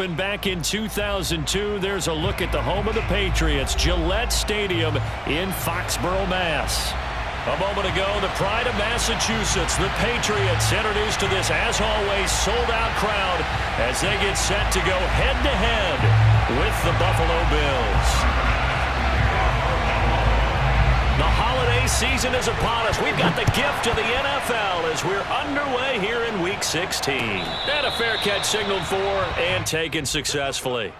opened back in 2002. There's a look at the home of the Patriots, Gillette Stadium in Foxborough, Mass. A moment ago, the pride of Massachusetts, the Patriots, introduced to this, as always, sold-out crowd as they get set to go head-to-head with the Buffalo Bills. The holiday season is upon us. We've got the gift of the NFL as we're underway here in Week 16. And a fair catch signaled for and taken successfully.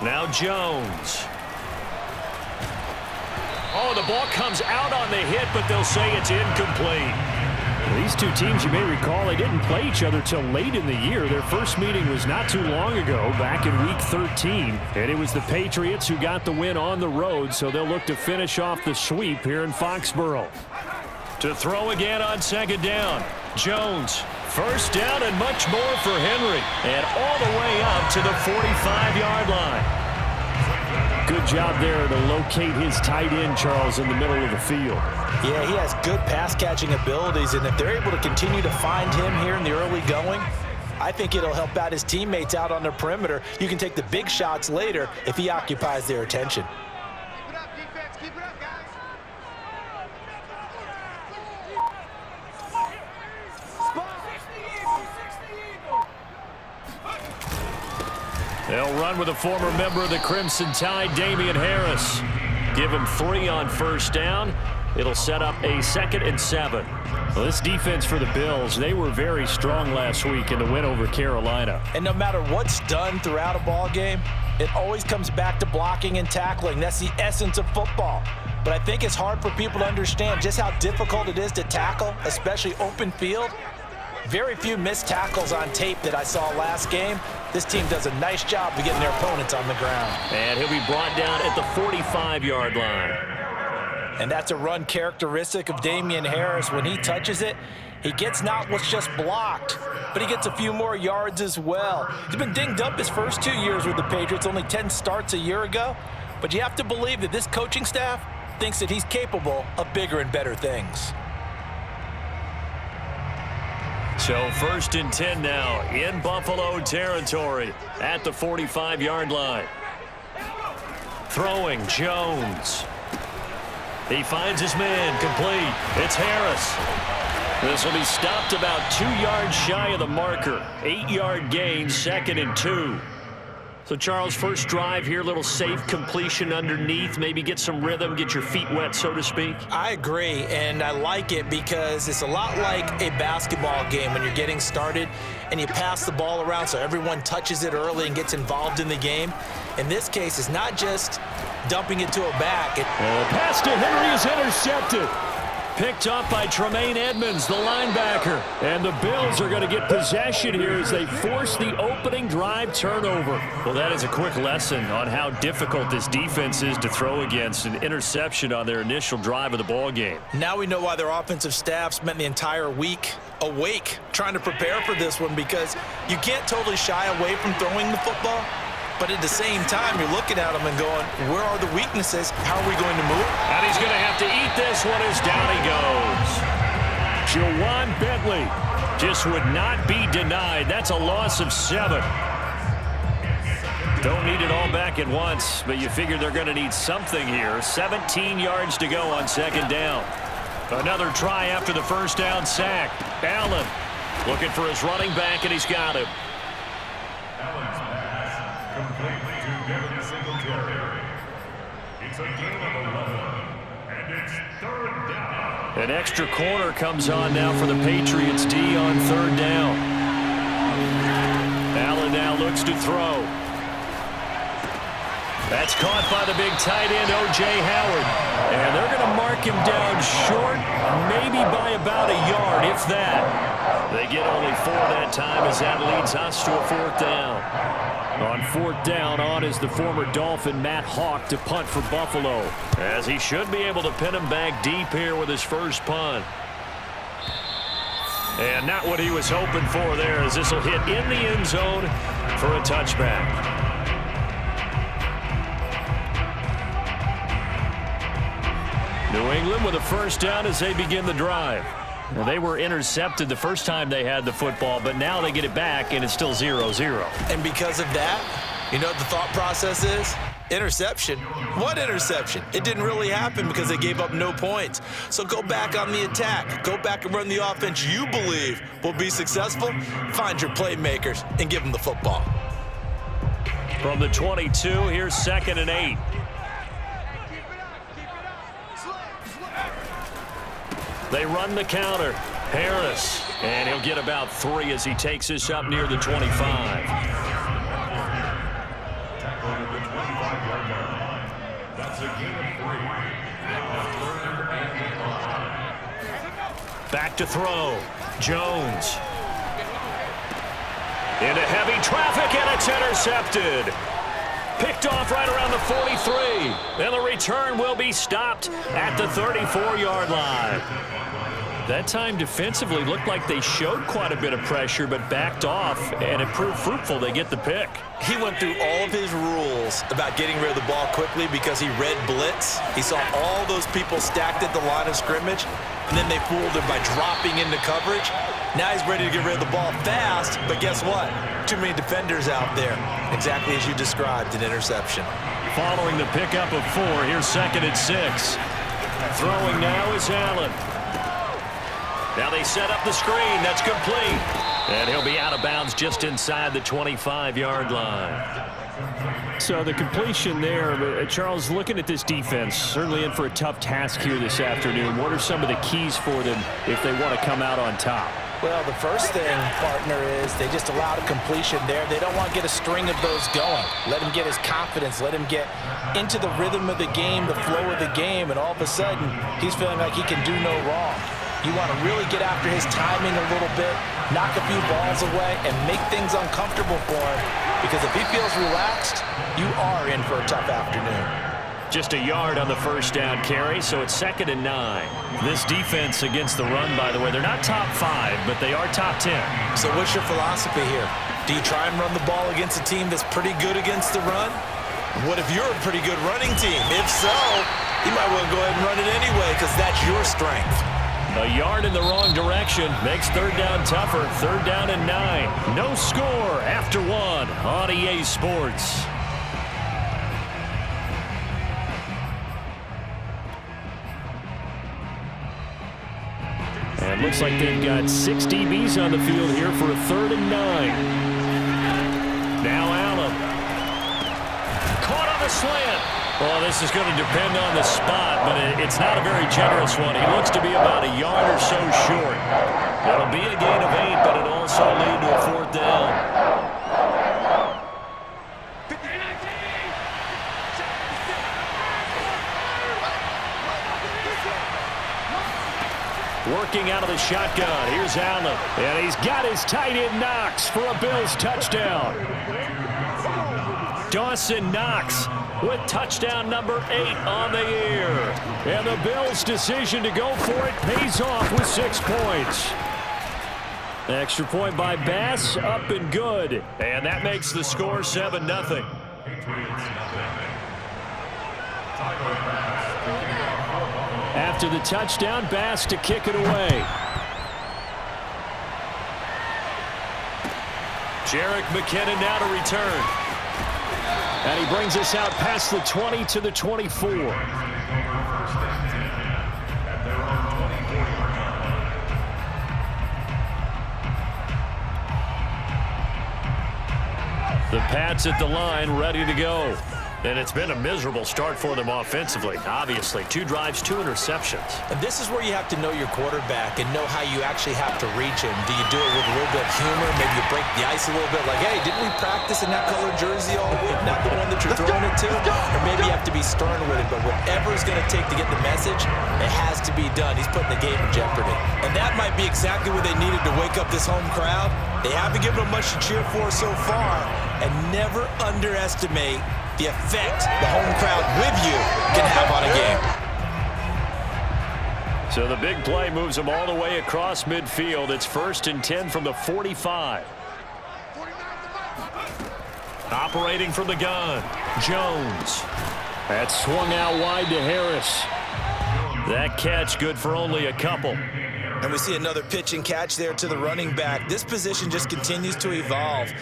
Now Jones. Oh, the ball comes out on the hit, but they'll say it's incomplete. These two teams, you may recall, they didn't play each other till late in the year. Their first meeting was not too long ago, back in Week 13. And it was the Patriots who got the win on the road, so they'll look to finish off the sweep here in Foxborough. To throw again on second down. Jones, first down and much more for Henry. And all the way up to the 45-yard line. Good job there to locate his tight end, Charles, in the middle of the field. Yeah, he has good pass-catching abilities, and if they're able to continue to find him here in the early going, I think it'll help out his teammates out on the perimeter. You can take the big shots later if he occupies their attention. Keep it up, defense. Keep it up, guys. They'll run with a former member of the Crimson Tide, Damian Harris. Give him 3 on first down. It'll set up a 2nd and 7. Well, this defense for the Bills, they were very strong last week in the win over Carolina. And no matter what's done throughout a ball game, it always comes back to blocking and tackling. That's the essence of football. But I think it's hard for people to understand just how difficult it is to tackle, especially open field. Very few missed tackles on tape that I saw last game. This team does a nice job of getting their opponents on the ground. And he'll be brought down at the 45-yard line. And that's a run characteristic of Damian Harris. When he touches it, he gets not what's just blocked, but he gets a few more yards as well. He's been dinged up his first 2 years with the Patriots, only 10 starts a year ago. But you have to believe that this coaching staff thinks that he's capable of bigger and better things. So 1st and 10 now in Buffalo territory at the 45-yard line. Throwing Jones. He finds his man complete. It's Harris. This will be stopped about 2 yards shy of the marker. 8-yard gain, 2nd and 2. So, Charles, first drive here, little safe completion underneath, maybe get some rhythm, get your feet wet, so to speak. I agree, and I like it because it's a lot like a basketball game when you're getting started and you pass the ball around so everyone touches it early and gets involved in the game. In this case, it's not just dumping it to a back. Pass to Henry is intercepted. Picked up by Tremaine Edmonds, the linebacker. And the Bills are going to get possession here as they force the opening drive turnover. Well, that is a quick lesson on how difficult this defense is to throw against. An interception on their initial drive of the ball game. Now we know why their offensive staff spent the entire week awake trying to prepare for this one, because you can't totally shy away from throwing the football. But at the same time, you're looking at them and going, where are the weaknesses? How are we going to move? And he's going to have to eat this one as down he goes. Jawan Bentley just would not be denied. That's a loss of 7. Don't need it all back at once, but you figure they're going to need something here. 17 yards to go on 2nd down. Another try after the first down sack. Allen looking for his running back, and he's got him. An extra corner comes on now for the Patriots D on 3rd down. Allen now looks to throw. That's caught by the big tight end, O.J. Howard. And they're going to mark him down short, maybe by about a yard, if that. They get only 4 that time as that leads us to a 4th down. On 4th down, on is the former Dolphin Matt Hawk to punt for Buffalo. As he should be able to pin him back deep here with his first punt. And not what he was hoping for there, as this will hit in the end zone for a touchback. New England with a first down as they begin the drive. Well, they were intercepted the first time they had the football, but now they get it back, and it's still 0-0. And because of that, you know what the thought process is? Interception. What interception? It didn't really happen because they gave up no points. So go back on the attack. Go back and run the offense you believe will be successful. Find your playmakers and give them the football. From the 22, here's 2nd and 8. They run the counter. Harris. And he'll get about 3 as he takes this up near the 25. Back to throw. Jones. Into heavy traffic, and it's intercepted. Picked off right around the 43. And the return will be stopped at the 34-yard line. That time defensively looked like they showed quite a bit of pressure but backed off, and it proved fruitful. They get the pick. He went through all of his rules about getting rid of the ball quickly because he read blitz. He saw all those people stacked at the line of scrimmage, and then they fooled him by dropping into coverage. Now he's ready to get rid of the ball fast, but guess what? Too many defenders out there. Exactly as you described, an interception. Following the pickup of 4, here's 2nd and 6. Throwing now is Allen. Now they set up the screen. That's complete. And he'll be out of bounds just inside the 25-yard line. So the completion there, Charles, looking at this defense, certainly in for a tough task here this afternoon. What are some of the keys for them if they want to come out on top? Well, the first thing, partner, is they just allowed a completion there. They don't want to get a string of those going. Let him get his confidence. Let him get into the rhythm of the game, the flow of the game, and all of a sudden, he's feeling like he can do no wrong. You want to really get after his timing a little bit, knock a few balls away, and make things uncomfortable for him. Because if he feels relaxed, you are in for a tough afternoon. Just a yard on the first down carry, so it's 2nd and 9. This defense against the run, by the way, they're not top 5, but they are top 10. So what's your philosophy here? Do you try and run the ball against a team that's pretty good against the run? What if you're a pretty good running team? If so, you might want to go ahead and run it anyway because that's your strength. A yard in the wrong direction makes 3rd down tougher. 3rd down and 9. No score after 1 on EA Sports. And looks like they've got 6 DBs on the field here for a 3rd and 9. Now Allen. Caught on the slant. Well, this is going to depend on the spot, but it's not a very generous one. He looks to be about a yard or so short. It'll be a gain of 8, but it'll also lead to a 4th down. Working out of the shotgun. Here's Allen. And he's got his tight end Knox for a Bills touchdown. Dawson Knox with touchdown number 8 on the year. And the Bills' decision to go for it pays off with 6 points. Extra point by Bass, up and good. And that makes the score 7-0. After the touchdown, Bass to kick it away. Jerick McKinnon now to return. And he brings us out past the 20 to the 24. The Pats at the line, ready to go. And it's been a miserable start for them offensively. Obviously, 2 drives, 2 interceptions. And this is where you have to know your quarterback and know how you actually have to reach him. Do you do it with a little bit of humor? Maybe you break the ice a little bit like, hey, didn't we practice in that colored jersey all week? Not the one that you're throwing it to? Or maybe you have to be stern with it. But whatever it's going to take to get the message, it has to be done. He's putting the game in jeopardy. And that might be exactly what they needed to wake up this home crowd. They haven't given them much to cheer for so far. And never underestimate the effect the home crowd with you can have on a game. So the big play moves them all the way across midfield. It's 1st and 10 from the 45. Operating from the gun, Jones. That swung out wide to Harris. That catch good for only a couple. And we see another pitch and catch there to the running back. This position just continues to evolve.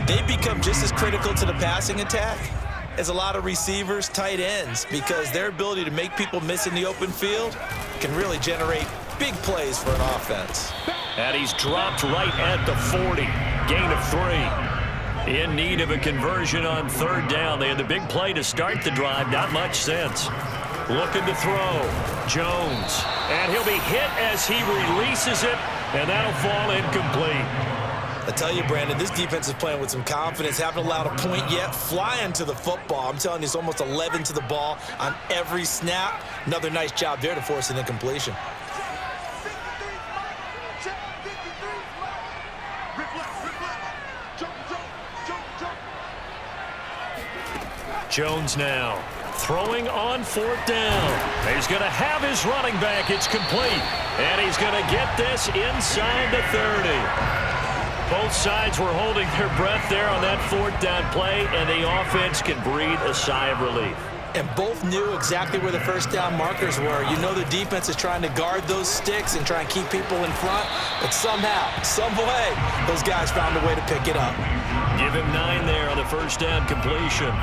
They become just as critical to the passing attack as a lot of receivers, tight ends, because their ability to make people miss in the open field can really generate big plays for an offense. And he's dropped right at the 40. Gain of 3. In need of a conversion on 3rd down. They had the big play to start the drive. Not much sense. Looking to throw. Jones. And he'll be hit as he releases it, and that'll fall incomplete. I tell you, Brandon, this defense is playing with some confidence. Haven't allowed a point yet. Flying to the football. I'm telling you, it's almost 11 to the ball on every snap. Another nice job there to force an incompletion. Jones now throwing on 4th down. He's going to have his running back. It's complete. And he's going to get this inside the 30. Both sides were holding their breath there on that 4th down play, and the offense can breathe a sigh of relief. And both knew exactly where the 1st down markers were. You know the defense is trying to guard those sticks and try and keep people in front, but somehow, some way, those guys found a way to pick it up. Give him 9 there on the 1st down completion.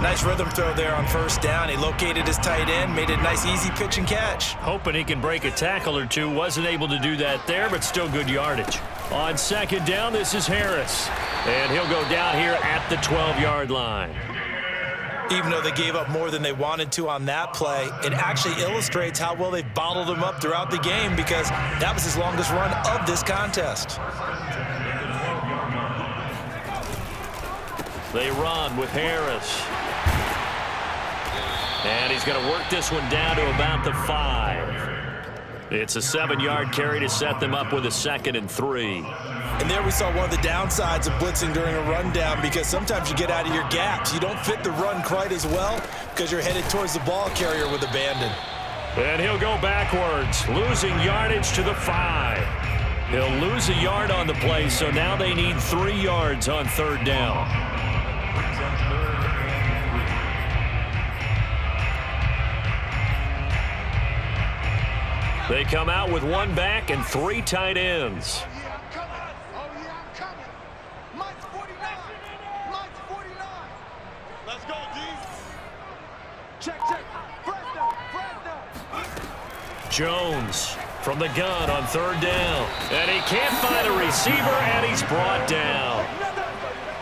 Nice rhythm throw there on 1st down. He located his tight end, made it a nice easy pitch and catch. Hoping he can break a tackle or two. Wasn't able to do that there, but still good yardage. On 2nd down, this is Harris. And he'll go down here at the 12-yard line. Even though they gave up more than they wanted to on that play, it actually illustrates how well they've bottled him up throughout the game, because that was his longest run of this contest. They run with Harris. And he's going to work this one down to about the 5. It's a 7-yard carry to set them up with a 2nd and 3. And there we saw one of the downsides of blitzing during a rundown, because sometimes you get out of your gaps. You don't fit the run quite as well because you're headed towards the ball carrier with abandon. And he'll go backwards, losing yardage to the 5. He'll lose a yard on the play, so now they need 3 yards on 3rd down. They come out with 1 back and 3 tight ends. Let's go, D. Check. Jones from the gun on 3rd down. And he can't find a receiver, and he's brought down.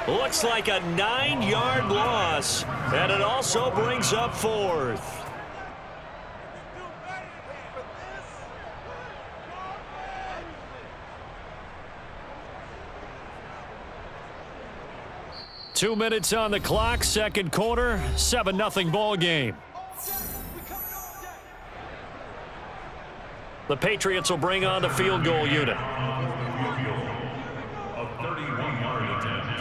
Looks like a 9-yard loss, and it also brings up 4th. Two minutes on the clock, 2nd quarter, 7-0 ball game. The Patriots will bring on the field goal unit. A 31-yard attempt.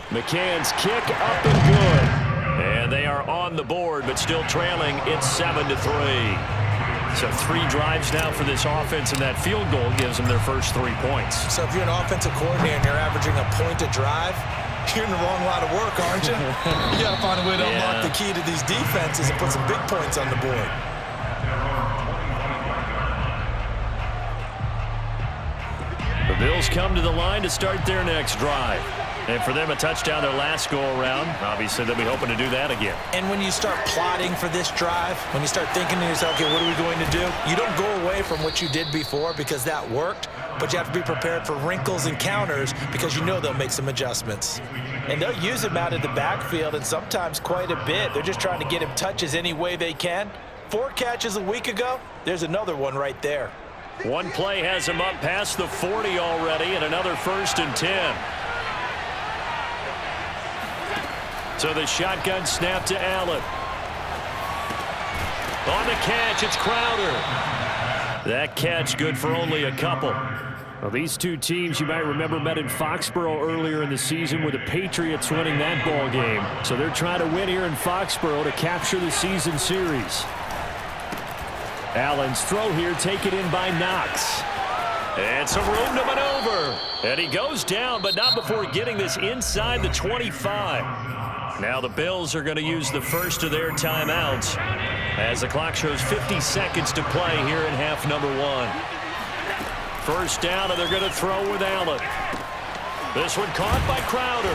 McCann's kick up and good. And they are on the board, but still trailing. It's 7-3. So 3 drives now for this offense, and that field goal gives them their first 3 points. So if you're an offensive coordinator and you're averaging a point a drive, you're in the wrong line of work, aren't you? You got to find a way to unlock the key to these defenses and put some big points on the board. The Bills come to the line to start their next drive. And for them, a touchdown their last go-around. Obviously, they'll be hoping to do that again. And when you start plotting for this drive, when you start thinking to yourself, okay, what are we going to do? You don't go away from what you did before because that worked, but you have to be prepared for wrinkles and counters because you know they'll make some adjustments. And they'll use him out of the backfield, and sometimes quite a bit. They're just trying to get him touches any way they can. 4 catches a week ago, there's another one right there. One play has him up past the 40 already, and another 1st and 10. So the shotgun snap to Allen. On the catch, it's Crowder. That catch good for only a couple. Well, these two teams, you might remember, met in Foxborough earlier in the season with the Patriots winning that ball game. So they're trying to win here in Foxborough to capture the season series. Allen's throw here taken in by Knox. And some room to maneuver. And he goes down, but not before getting this inside the 25. Now the Bills are going to use the first of their timeouts as the clock shows 50 seconds to play here in half number 1. First down, and they're going to throw with Allen. This one caught by Crowder.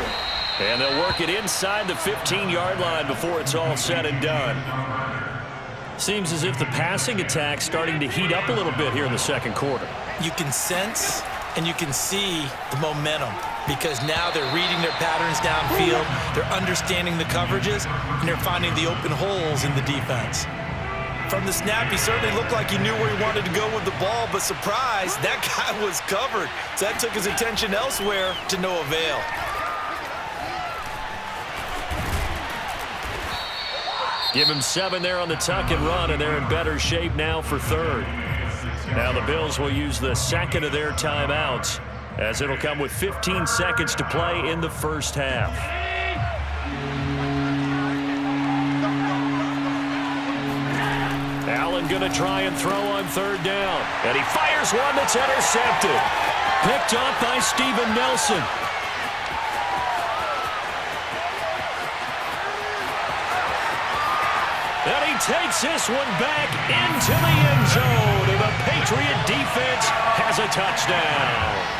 And they'll work it inside the 15-yard line before it's all said and done. Seems as if the passing attack's starting to heat up a little bit here in the second quarter. You can sense and you can see the momentum because now they're reading their patterns downfield, they're understanding the coverages, and they're finding the open holes in the defense. From the snap, he certainly looked like he knew where he wanted to go with the ball, but surprise, that guy was covered. So that took his attention elsewhere to no avail. Give him 7 there on the tuck and run, and they're in better shape now for third. Now the Bills will use the second of their timeouts as it'll come with 15 seconds to play in the first half. Allen going to try and throw on third down. And he fires one that's intercepted. Picked off by Steven Nelson. And he takes this one back into the end zone. And the Patriot defense has a touchdown.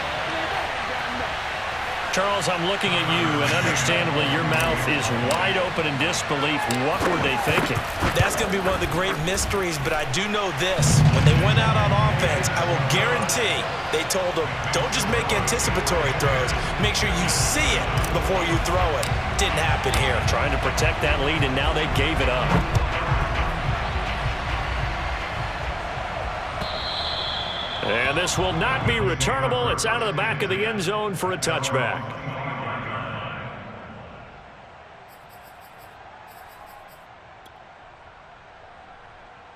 Charles, I'm looking at you, and understandably your mouth is wide open in disbelief. What were they thinking? That's going to be one of the great mysteries, but I do know this. When they went out on offense, I will guarantee they told them, don't just make anticipatory throws. Make sure you see it before you throw it. Didn't happen here. Trying to protect that lead, and now they gave it up. And this will not be returnable. It's out of the back of the end zone for a touchback.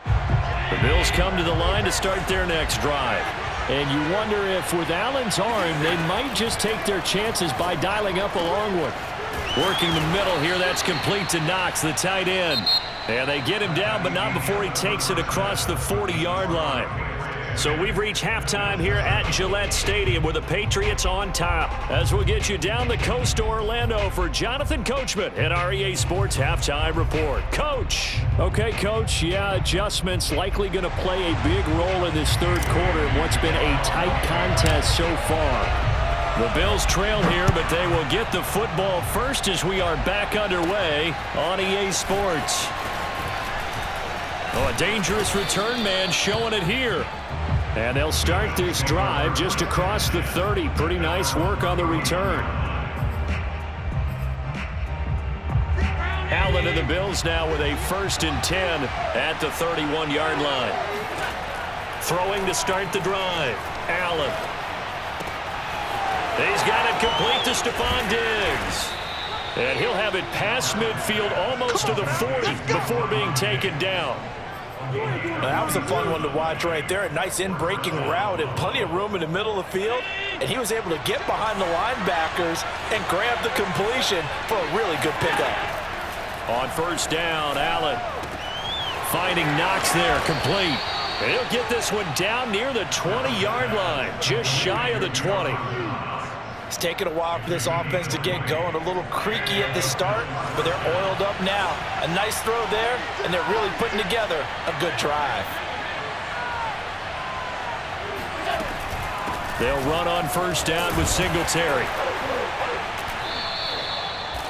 The Bills come to the line to start their next drive. And you wonder if with Allen's arm, they might just take their chances by dialing up a long one. Working the middle here, that's complete to Knox, the tight end. And they get him down, but not before he takes it across the 40-yard line. So we've reached halftime here at Gillette Stadium with the Patriots on top. As we'll get you down the coast to Orlando for Jonathan Coachman at our EA Sports Halftime Report. Coach. Okay, Coach. Yeah, adjustments likely going to play a big role in this third quarter in what's been a tight contest so far. The Bills trail here, but they will get the football first as we are back underway on EA Sports. Oh, a dangerous return man showing it here. And they'll start this drive just across the 30. Pretty nice work on the return. Allen and the Bills now with a 1st and 10 at the 31-yard line. Throwing to start the drive. Allen. He's got it complete to Stephon Diggs. And he'll have it past midfield almost to the 40 before being taken down. That was a fun one to watch right there. A nice in-breaking route and plenty of room in the middle of the field. And he was able to get behind the linebackers and grab the completion for a really good pickup. On first down, Allen finding Knox there, complete. And he'll get this one down near the 20-yard line, just shy of the 20. It's taken a while for this offense to get going. A little creaky at the start, but they're oiled up now. A nice throw there, and they're really putting together a good drive. They'll run on first down with Singletary.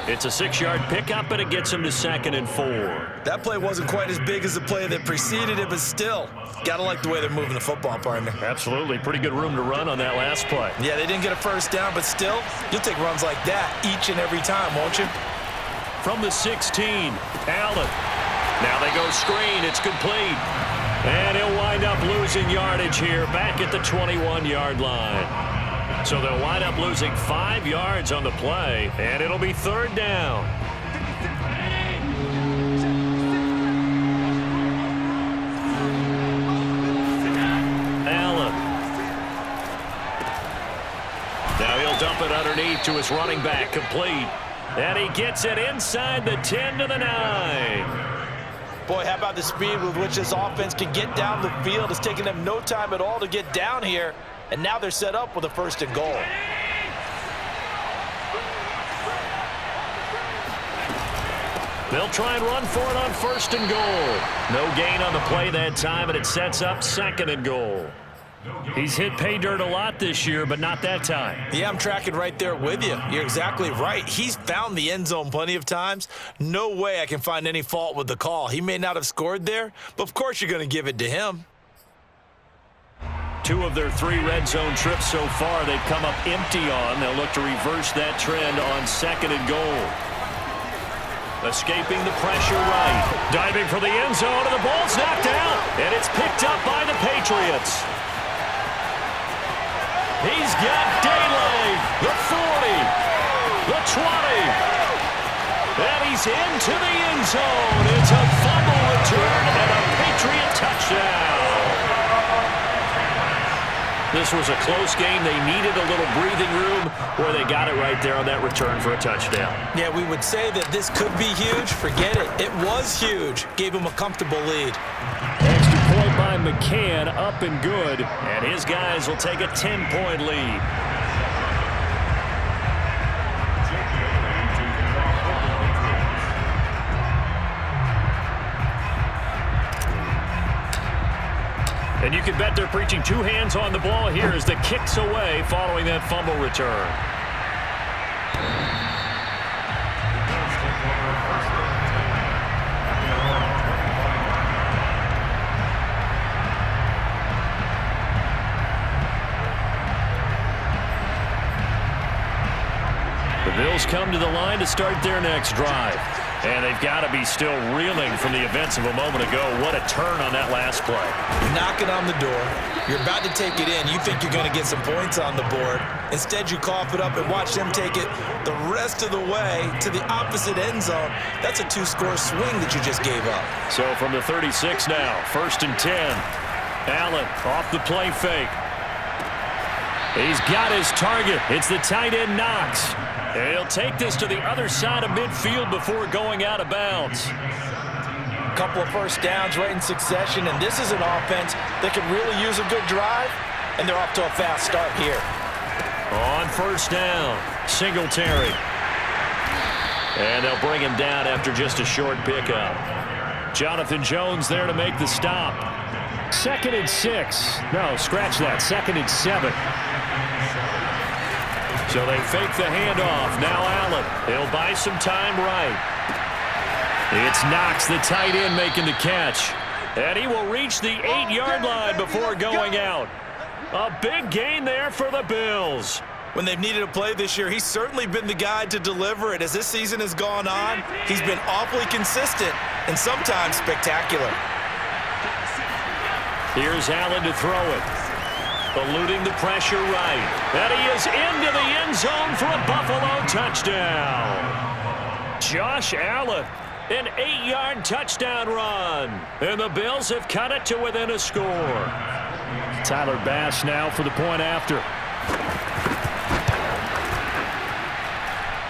It's a 6-yard pickup, and it gets him to 2nd and 4. That play wasn't quite as big as the play that preceded it, but still, gotta like the way they're moving the football, partner. Absolutely. Pretty good room to run on that last play. Yeah, they didn't get a first down, but still, you'll take runs like that each and every time, won't you? From the 16, Allen. Now they go screen. It's complete. And he'll wind up losing yardage here back at the 21-yard line. So they'll wind up losing 5 yards on the play, and it'll be 3rd down. Allen underneath to his running back, complete. And he gets it inside the 10 to the 9. Boy, how about the speed with which this offense can get down the field? It's taking them no time at all to get down here. And now they're set up with a 1st and goal. They'll try and run for it on 1st and goal. No gain on the play that time, and it sets up 2nd and goal. He's hit pay dirt a lot this year, but not that time. Yeah, I'm tracking right there with you. You're exactly right. He's found the end zone plenty of times. No way I can find any fault with the call. He may not have scored there, but of course you're going to give it to him. 2 of their 3 red zone trips so far they've come up empty on. They'll look to reverse that trend on 2nd and goal. Escaping the pressure right. Diving for the end zone, and the ball's knocked out. And it's picked up by the Patriots. He's got daylight. The 40. The 20. And he's into the end zone. It's a fumble return and a Patriot touchdown. This was a close game. They needed a little breathing room where they got it right there on that return for a touchdown. Yeah, we would say that this could be huge. Forget it. It was huge. Gave him a comfortable lead. Extra point by McCann, up and good. And his guys will take a 10-point lead. And you can bet they're preaching 2 hands on the ball here as the kick's away following that fumble return. The Bills come to the line to start their next drive. And they've got to be still reeling from the events of a moment ago. What a turn on that last play. You're knocking on the door. You're about to take it in. You think you're going to get some points on the board. Instead, you cough it up and watch them take it the rest of the way to the opposite end zone. That's a 2-score swing that you just gave up. So from the 36 now, 1st and 10. Allen off the play fake. He's got his target. It's the tight end Knox. And he'll take this to the other side of midfield before going out of bounds. A couple of 1st downs right in succession, and this is an offense that can really use a good drive, and they're off to a fast start here. On 1st down, Singletary. And they'll bring him down after just a short pickup. Jonathan Jones there to make the stop. 2nd and 6. No, scratch that. 2nd and 7. So they fake the handoff. Now Allen. He'll buy some time right. It's Knox, the tight end, making the catch. And he will reach the 8-yard line before going out. A big gain there for the Bills. When they've needed a play this year, he's certainly been the guy to deliver it. As this season has gone on, he's been awfully consistent and sometimes spectacular. Here's Allen to throw it. Eluding the pressure right. And he is into the end zone for a Buffalo touchdown. Josh Allen, an 8-yard touchdown run. And the Bills have cut it to within a score. Tyler Bass now for the point after.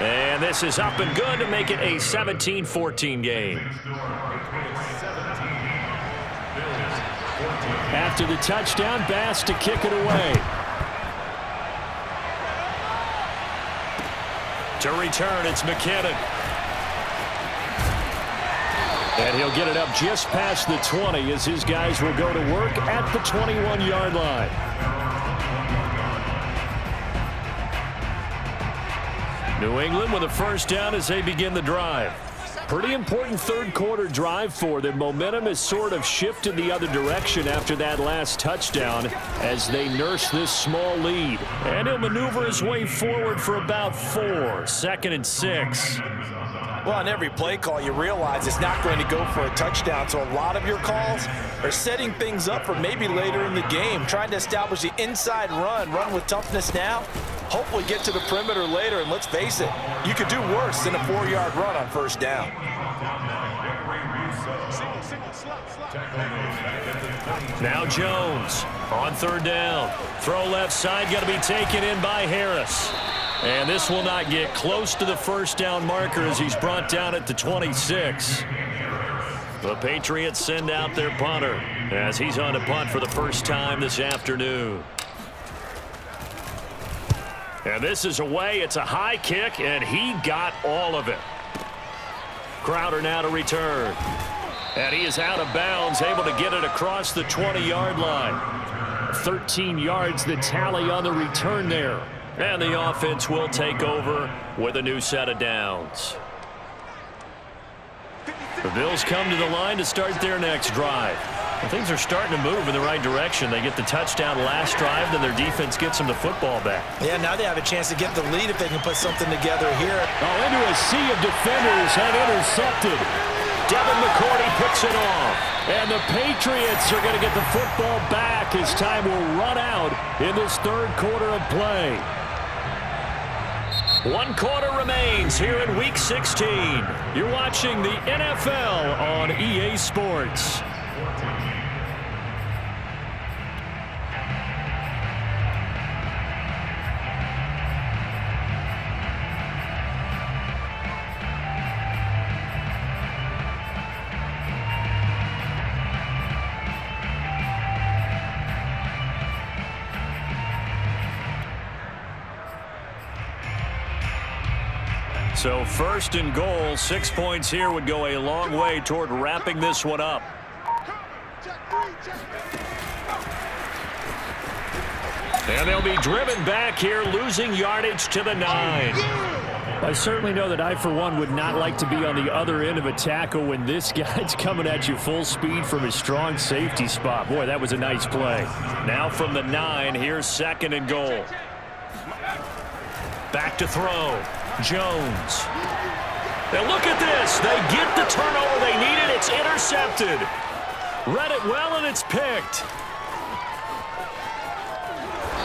And this is up and good to make it a 17-14 game. After the touchdown, Bass to kick it away. To return, it's McKinnon. And he'll get it up just past the 20 as his guys will go to work at the 21-yard line. New England with a 1st down as they begin the drive. Pretty important 3rd quarter drive for them. Momentum has sort of shifted the other direction after that last touchdown as they nurse this small lead. And he'll maneuver his way forward for about 4. 2nd and 6. Well, on every play call, you realize it's not going to go for a touchdown. So a lot of your calls are setting things up for maybe later in the game, trying to establish the inside run with toughness now, hopefully get to the perimeter later. And let's face it, you could do worse than a 4-yard run on 1st down. Now Jones on 3rd down. Throw left side, going to be taken in by Harris. And this will not get close to the first down marker as he's brought down at the 26. The Patriots send out their punter as he's on to punt for the first time this afternoon. And this is away. It's a high kick, and he got all of it. Crowder now to return. And he is out of bounds, able to get it across the 20-yard line. 13 yards, the tally on the return there. And the offense will take over with a new set of downs. The Bills come to the line to start their next drive. Well, things are starting to move in the right direction. They get the touchdown last drive, then their defense gets them the football back. Yeah, now they have a chance to get the lead if they can put something together here. Oh, into a sea of defenders and intercepted. Devin McCourty picks it off. And the Patriots are going to get the football back as time will run out in this third quarter of play. 1 quarter remains here in Week 16. You're watching the NFL on EA Sports. So first and goal, 6 points here would go a long way toward wrapping this one up. And they'll be driven back here, losing yardage to the 9. I certainly know that I, for one, would not like to be on the other end of a tackle when this guy's coming at you full speed from his strong safety spot. Boy, that was a nice play. Now from the 9, here's second and goal. Back to throw. Jones. Now look at this. They get the turnover they needed. It's intercepted. Read it well, and it's picked.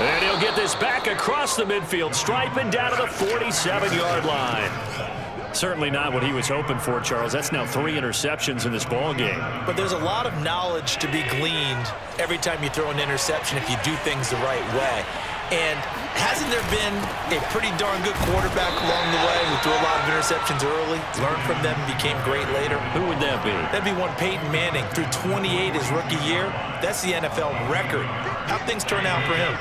And he'll get this back across the midfield stripe and down to the 47-yard line. Certainly not what he was hoping for, Charles. That's now 3 interceptions in this ball game. But there's a lot of knowledge to be gleaned every time you throw an interception if you do things the right way. And hasn't there been a pretty darn good quarterback along the way who threw a lot of interceptions early, learned from them, became great later? Who would that be? That'd be one Peyton Manning. Threw 28 his rookie year. That's the NFL record. How'd things turn out for him?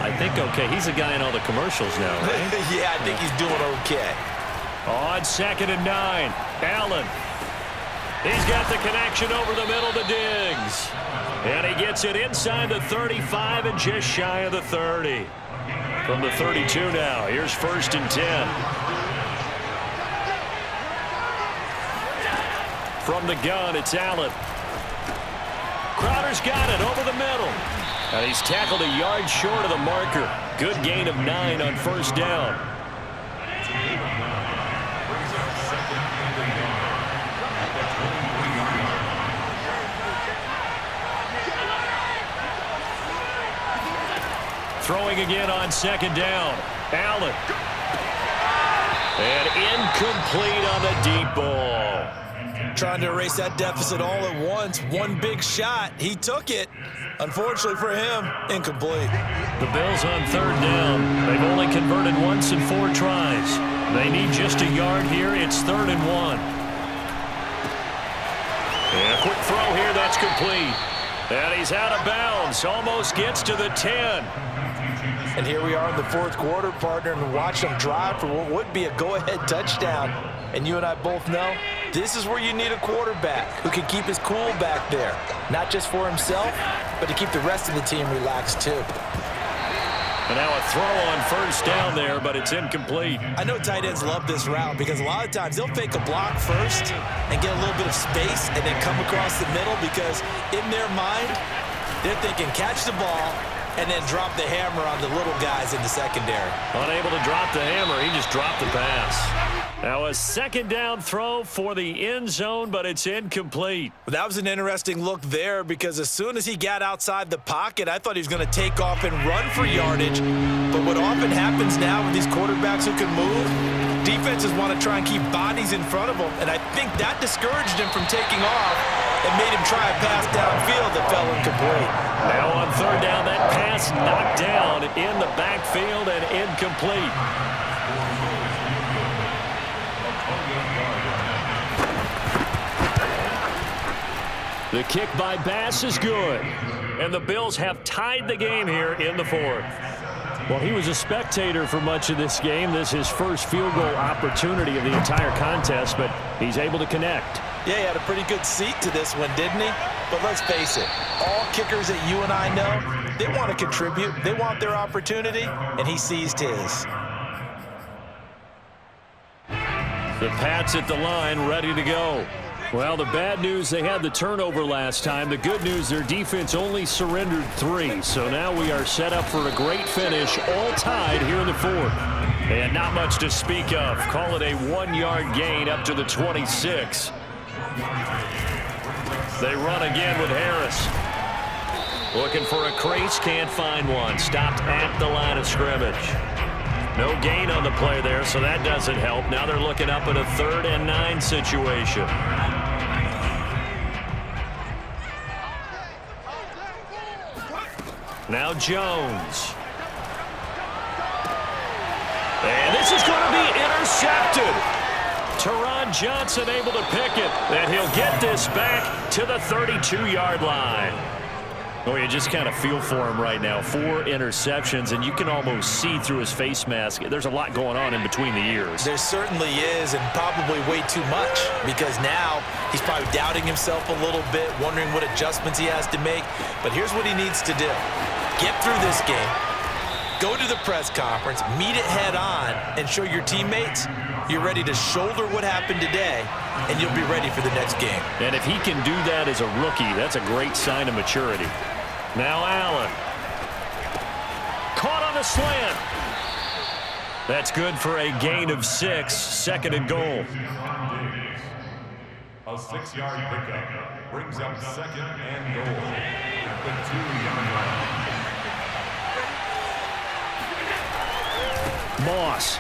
I think okay. He's a guy in all the commercials now, right? Yeah, I think he's doing okay. On second and 9, Allen. He's got the connection over the middle to Diggs. And he gets it inside the 35 and just shy of the 30. From the 32 now, here's first and 10. From the gun, it's Allen. Crowder's got it over the middle. And he's tackled a yard short of the marker. Good gain of 9 on first down. Throwing again on second down. Allen. And incomplete on the deep ball. Trying to erase that deficit all at once. One big shot. He took it. Unfortunately for him, incomplete. The Bills on third down. They've only converted once in 4 tries. They need just a yard here. It's 3rd and 1. And a quick throw here. That's complete. And he's out of bounds. Almost gets to the 10. And here we are in the 4th quarter, partner, and watch them drive for what would be a go-ahead touchdown. And you and I both know this is where you need a quarterback who can keep his cool back there. Not just for himself, but to keep the rest of the team relaxed too. And now a throw on first down there, but it's incomplete. I know tight ends love this route because a lot of times they'll fake a block first and get a little bit of space and then come across the middle because in their mind, they're thinking catch the ball and then drop the hammer on the little guys in the secondary. Unable to drop the hammer, he just dropped the pass. Now a second down throw for the end zone, but it's incomplete. Well, that was an interesting look there because as soon as he got outside the pocket, I thought he was going to take off and run for yardage. But what often happens now with these quarterbacks who can move, defenses want to try and keep bodies in front of them, and I think that discouraged him from taking off and made him try a pass downfield that fell incomplete. Now on third down, that pass knocked down in the backfield and incomplete. The kick by Bass is good. And the Bills have tied the game here in the fourth. Well, he was a spectator for much of this game. This is his first field goal opportunity of the entire contest, but he's able to connect. Yeah, he had a pretty good seat to this one, didn't he? But let's face it, all kickers that you and I know, they want to contribute. They want their opportunity, and he seized his. The Pats at the line, ready to go. Well, the bad news, they had the turnover last time. The good news, their defense only surrendered 3. So now we are set up for a great finish, all tied here in the fourth. And not much to speak of. Call it a 1-yard gain up to the 26. They run again with Harris. Looking for a crease, can't find one. Stopped at the line of scrimmage. No gain on the play there, so that doesn't help. Now they're looking up at a 3rd and 9 situation. Now Jones. And this is going to be intercepted. Teron Johnson able to pick it. And he'll get this back to the 32-yard line. Oh, you just kind of feel for him right now. 4 interceptions, and you can almost see through his face mask. There's a lot going on in between the ears. There certainly is, and probably way too much, because now he's probably doubting himself a little bit, wondering what adjustments he has to make. But here's what he needs to do. Get through this game, go to the press conference, meet it head on, and show your teammates you're ready to shoulder what happened today, and you'll be ready for the next game. And if he can do that as a rookie, that's a great sign of maturity. Now Allen. Caught on the slant. That's good for a gain of 6, 2nd and goal. A 6-yard pickup brings up 2nd and goal at the 2-yard line. Moss.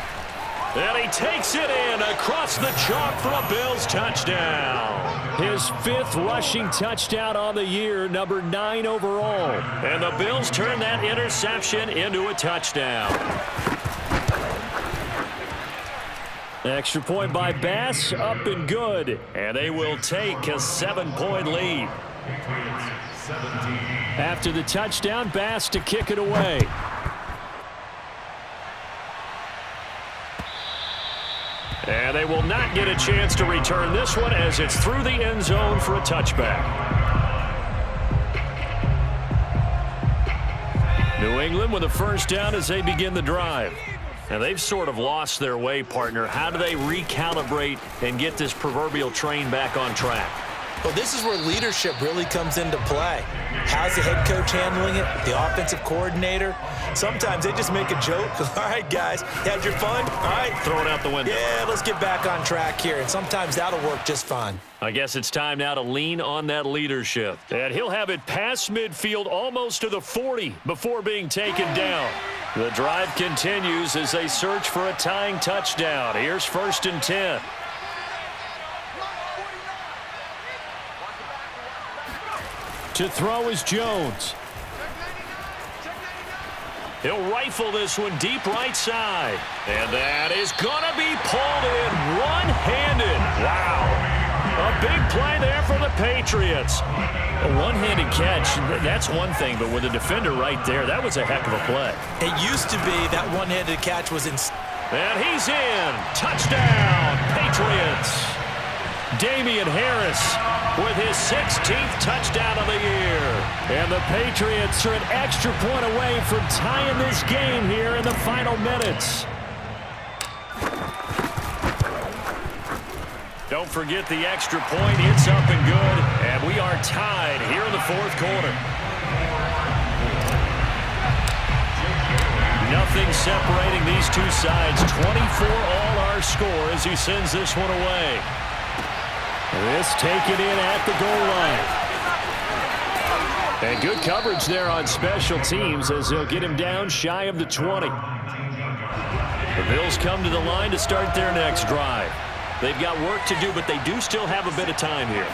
And he takes it in across the chalk for a Bills touchdown. His 5th rushing touchdown on the year, number 9 overall. And the Bills turn that interception into a touchdown. Extra point by Bass, up and good. And they will take a 7-point lead. After the touchdown, Bass to kick it away. And they will not get a chance to return this one as it's through the end zone for a touchback. New England with a first down as they begin the drive. Now they've sort of lost their way, partner. How do they recalibrate and get this proverbial train back on track? Well, this is where leadership really comes into play. How's the head coach handling it? The offensive coordinator? Sometimes they just make a joke. All right, guys, had your fun? All right. Throw it out the window. Yeah, let's get back on track here. And sometimes that'll work just fine. I guess it's time now to lean on that leadership. And he'll have it past midfield almost to the 40 before being taken down. The drive continues as they search for a tying touchdown. Here's 1st and 10. To throw is Jones. He'll rifle this one deep right side. And that is going to be pulled in one-handed. Wow. A big play there for the Patriots. A one-handed catch, that's one thing, but with a defender right there, that was a heck of a play. It used to be that one-handed catch was in. And he's in. Touchdown, Patriots. Damian Harris with his 16th touchdown of the year. And the Patriots are an extra point away from tying this game here in the final minutes. Don't forget the extra point. It's up and good. And we are tied here in the 4th quarter. Nothing separating these two sides. 24 all our score as he sends this one away. This taken in at the goal line. And good coverage there on special teams as they'll get him down shy of the 20. The Bills come to the line to start their next drive. They've got work to do, but they do still have a bit of time here.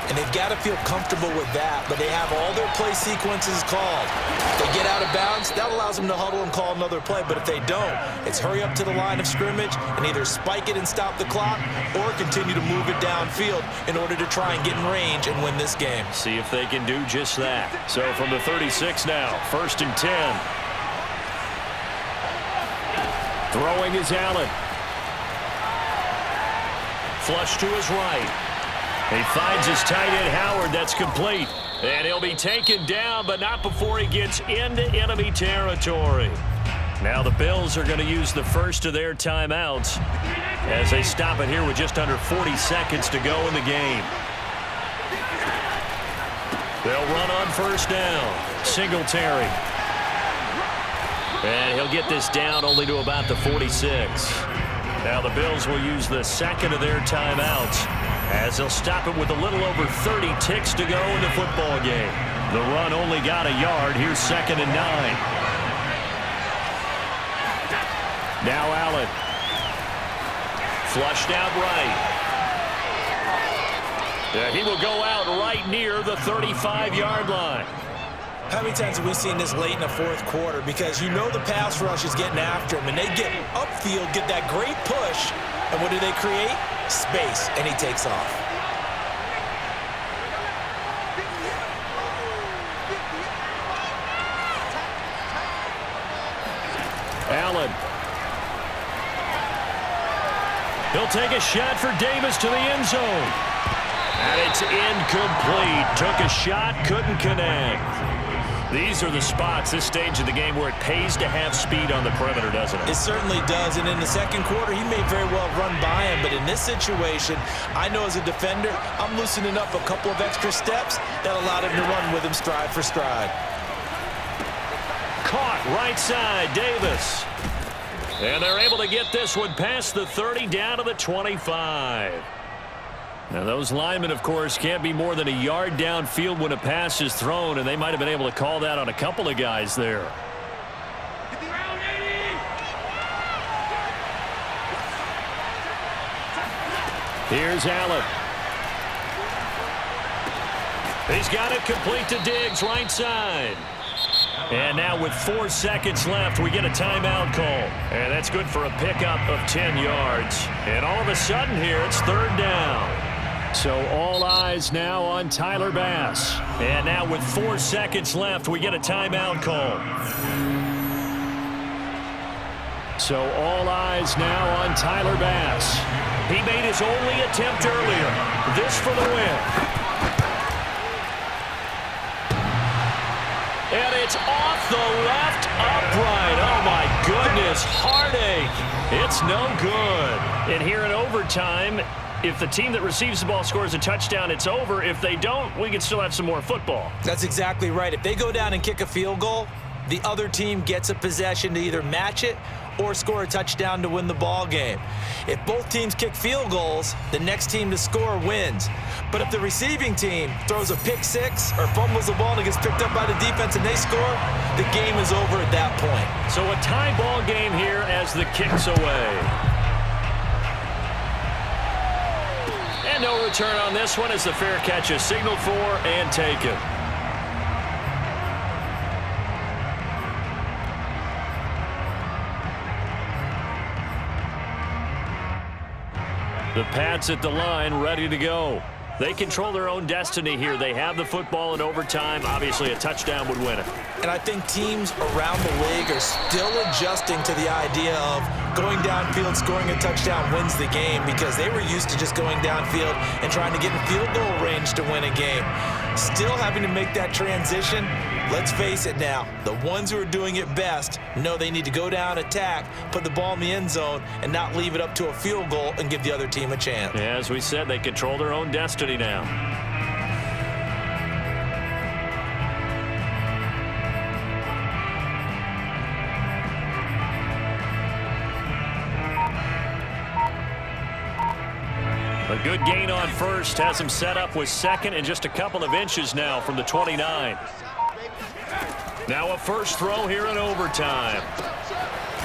and they've got to feel comfortable with that, but they have all their play sequences called. If they get out of bounds, that allows them to huddle and call another play, but if they don't, it's hurry up to the line of scrimmage and either spike it and stop the clock or continue to move it downfield in order to try and get in range and win this game. See if they can do just that. So from the 36 now, 1st and 10. Throwing is Allen. Flush to his right. He finds his tight end Howard. That's complete. And he'll be taken down, but not before he gets into enemy territory. Now the Bills are going to use the first of their timeouts as they stop it here with just under 40 seconds to go in the game. They'll run on 1st down. Singletary. And he'll get this down only to about the 46. Now the Bills will use the second of their timeouts as they'll stop it with a little over 30 ticks to go in the football game. The run only got a yard. Here's 2nd and 9. Now Allen. Flushed out right. He will go out right near the 35-yard line. How many times have we seen this late in the 4th quarter? Because you know the pass rush is getting after him, and they get upfield, get that great push, and what do they create? Space, and he takes off. Allen. He'll take a shot for Davis to the end zone. And it's incomplete. Took a shot, couldn't connect. These are the spots, this stage of the game, where it pays to have speed on the perimeter, doesn't it? It certainly does, and in the 2nd quarter, he may very well run by him, but in this situation, I know as a defender, I'm loosening up a couple of extra steps that allowed him to run with him stride for stride. Caught right side, Davis. And they're able to get this one past the 30 down to the 25. Now, those linemen, of course, can't be more than a yard downfield when a pass is thrown, and they might have been able to call that on a couple of guys there. Here's Allen. He's got it complete to Diggs, right side. And now with 4 seconds left, we get a timeout call. And that's good for a pickup of 10 yards. And all of a sudden here, it's 3rd down. So all eyes now on Tyler Bass. And now with 4 seconds left, we get a timeout call. So all eyes now on Tyler Bass. He made his only attempt earlier. This for the win. And it's off the left upright. Oh, my goodness. Heartache. It's no good. And here in overtime, if the team that receives the ball scores a touchdown, it's over. If they don't, we can still have some more football. That's exactly right. If they go down and kick a field goal, the other team gets a possession to either match it or score a touchdown to win the ball game. If both teams kick field goals, the next team to score wins. But if the receiving team throws a pick six or fumbles the ball and it gets picked up by the defense and they score, the game is over at that point. So a tie ball game here as the kick's away. And no return on this one as the fair catch is signaled for and taken. The Pats at the line, ready to go. They control their own destiny here. They have the football in overtime. Obviously, a touchdown would win it. And I think teams around the league are still adjusting to the idea of going downfield, scoring a touchdown wins the game, because they were used to just going downfield and trying to get in field goal range to win a game. Still having to make that transition. Let's face it now, the ones who are doing it best know they need to go down, attack, put the ball in the end zone, and not leave it up to a field goal and give the other team a chance. Yeah, as we said, they control their own destiny now. A good gain on first has him set up with second and just a couple of inches now from the 29. Now a first throw here in overtime.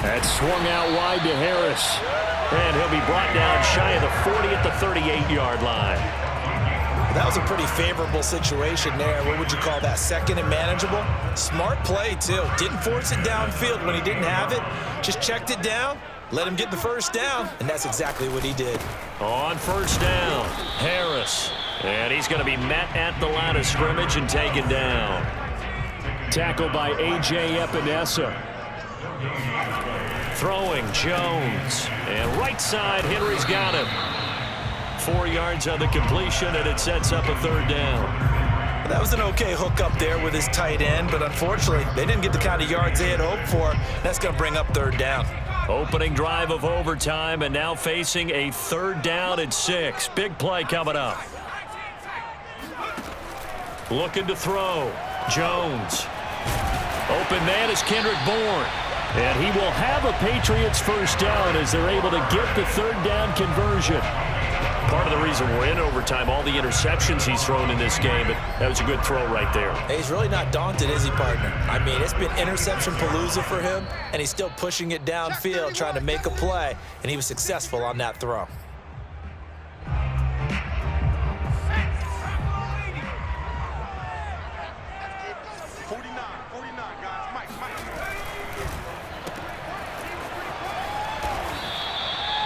That's swung out wide to Harris. And he'll be brought down shy of the 40 at the 38-yard line. That was a pretty favorable situation there. What would you call that? Second and manageable? Smart play, too. Didn't force it downfield when he didn't have it. Just checked it down, let him get the first down, and that's exactly what he did. On first down, Harris. And he's going to be met at the line of scrimmage and taken down. Tackled by A.J. Epinesa. Throwing, Jones. And right side, Henry's got him. 4 yards on the completion, and it sets up a third down. That was an okay hook up there with his tight end, but unfortunately, they didn't get the kind of yards they had hoped for. That's going to bring up third down. Opening drive of overtime, and now facing a third down and 6. Big play coming up. Looking to throw. Jones. Open man is Kendrick Bourne. And he will have a Patriots first down as they're able to get the third down conversion. Part of the reason we're in overtime, all the interceptions he's thrown in this game, but that was a good throw right there. Hey, he's really not daunted, is he, partner? I mean, it's been interception palooza for him, and he's still pushing it downfield, trying to make a play, and he was successful on that throw.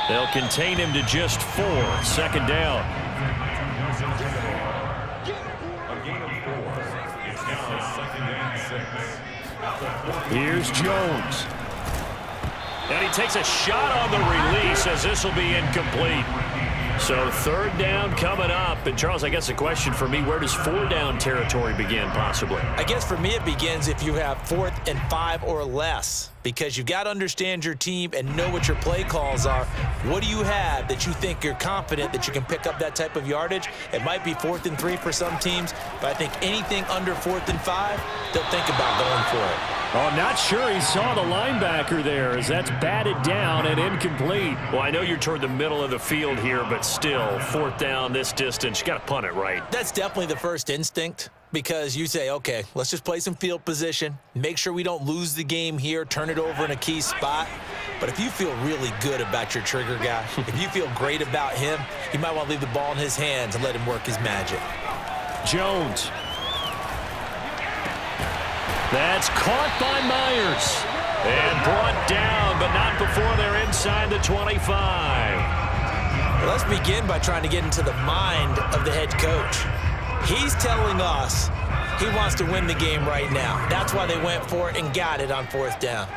They'll contain him to just 4. Second down. A gain of 4. It's now second and 6. Here's Jones. And he takes a shot on the release as this will be incomplete. So third down coming up. And Charles, I guess the question for me, where does 4 down territory begin possibly? I guess for me it begins if you have 4th and 5 or less, because you've got to understand your team and know what your play calls are. What do you have that you think you're confident that you can pick up that type of yardage? It might be 4th and 3 for some teams, but I think anything under 4th and 5, they'll think about going for it. Oh, not sure he saw the linebacker there as that's batted down and incomplete. Well, I know you're toward the middle of the field here, but still, 4th down this distance, you got to punt it right. That's definitely the first instinct, because you say, okay, let's just play some field position, make sure we don't lose the game here, turn it over in a key spot. But if you feel really good about your trigger guy, if you feel great about him, you might want to leave the ball in his hands and let him work his magic. Jones. That's caught by Myers. And brought down, but not before they're inside the 25. Well, let's begin by trying to get into the mind of the head coach. He's telling us he wants to win the game right now. That's why they went for it and got it on 4th down.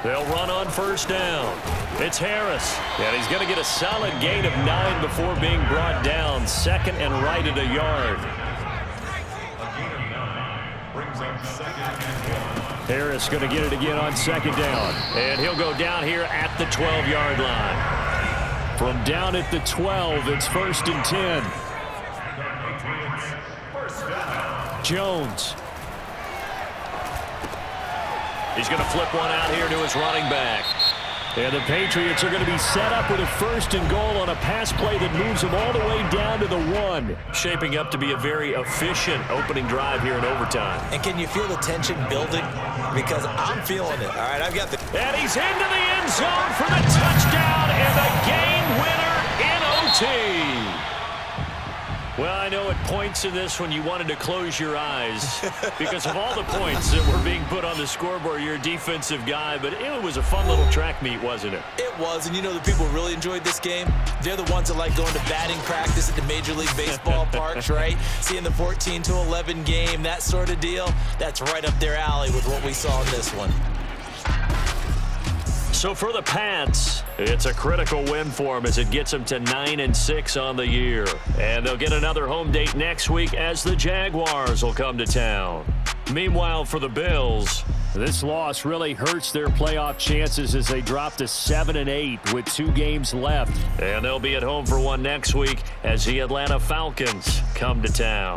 They'll run on first down. It's Harris. And he's going to get a solid gain of 9 before being brought down. Second and right at a yard. Harris going to get it again on second down. And he'll go down here at the 12-yard line. From down at the 12, it's 1st and 10. Jones. He's going to flip one out here to his running back. And the Patriots are going to be set up with a 1st and goal on a pass play that moves them all the way down to the 1. Shaping up to be a very efficient opening drive here in overtime. And can you feel the tension building? Because I'm feeling it. All right, I've got the... And he's into the end zone for the touchdown and the game winner in OT. Well, I know at points in this when you wanted to close your eyes because of all the points that were being put on the scoreboard. You're a defensive guy, but it was a fun little track meet, wasn't it? It was, and you know the people really enjoyed this game? They're the ones that like going to batting practice at the Major League Baseball parks, right? Seeing the 14-11 game, that sort of deal, that's right up their alley with what we saw in this one. So for the Pats, it's a critical win for them as it gets them to 9-6 on the year. And they'll get another home date next week as the Jaguars will come to town. Meanwhile, for the Bills, this loss really hurts their playoff chances as they drop to 7-8 with 2 games left. And they'll be at home for one next week as the Atlanta Falcons come to town.